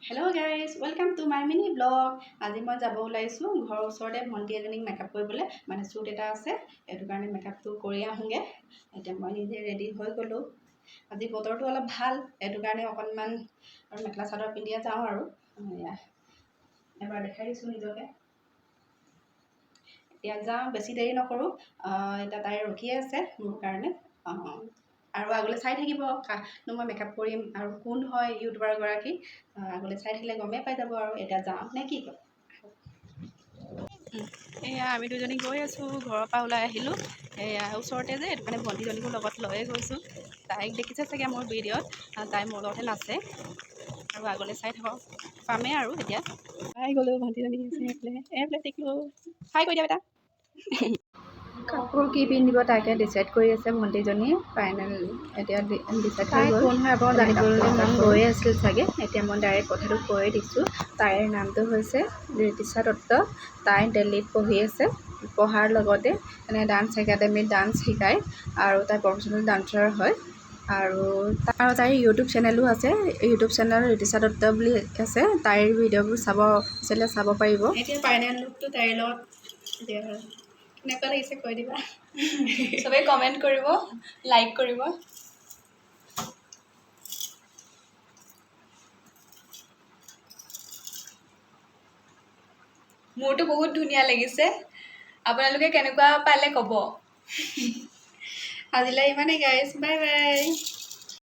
Hello guys, welcome to my mini vlog. আজি মই যাব ওলাইছো ঘৰৰ ওচৰতে ভন্টি এজনীক মেকআপ কৰিবলৈ মানে শ্বুট এটা আছে এটো কাৰণে মেকআপটো কৰি আহুগে এতিয়া মই নিজে ৰেডি হৈ গলো আজি বতৰটো অলপ ভাল এটো কাৰণে অকনমান আৰু মেখলা চাদৰ পিন্ধিয়া যাও আৰু এবাৰ দেখাই দিছো নিজকে এতিয়া যাও বেছি দেৰি নকৰো এটা তাই ৰখি আছে মোৰ কাৰণে আৰু আগলৈ চাই থাকিব মই মেকআপ কৰিম আৰু কোন হয় ইউটিউবাৰ গৰাকী আগলৈ চাই থাকিলে গমে পাই যাব আৰু এটা যাও নে কি কয় এয়া আমি দুজনী গৈ আছো ঘৰৰ পৰা ওলাই আহিলো এয়া ওচৰতে যে এটো মানে ভন্টিজনীকো লগত লৈয়ে গৈছো তাইক দেখিছে চাগে মোৰ ভিডিঅ'ত তাই মোৰ লগতে নাচে আৰু আগলৈ চাই থাকক পামে আৰু এতিয়া পাই গ'লো ভন্টিজনী আছে এফালে টিকলো হাই কৈ দিয়া বেটা কাপোৰ কি পিন্ধিব তাকে ডিসাইড কৰি আছে ভন্টিজনী ফাইনেল এতিয়া ডিসাইড হৈ গ'ল কোন হয় আপোনাক জানিবলৈ মন গৈ আছিল চাগে এতিয়া মই ডাইৰেক্ট কথাটো কৈ দিছো তাইৰ নামটো হৈছে ঋতিশা দত্ত তাই দিল্লীত পঢ়ি আছে পঢ়াৰ লগতে মানে ডান্স একাডেমিত ডান্স শিকায় আৰু তাই প্ৰফেশ্যনেল ডান্সাৰ হয় আৰু তাইৰ ইউটিউব চেনেলো আছে ইউটিউব চেনেল ঋতিশা দত্ত বুলি আছে তাইৰ ভিডিঅ'বোৰ চাব পাৰিব এতিয়া ফাইনেল লুকটো তাইৰ লগত কেনেকুৱা লাগিছে কৈ দিবা সবে কমেন্ট কৰিব লাইক কৰিব মোৰটো বহুত ধুনিয়া লাগিছে আপোনালোকে কেনেকুৱা পালে ক'ব আজিলৈ ইমানেই গাইজ বাই বাই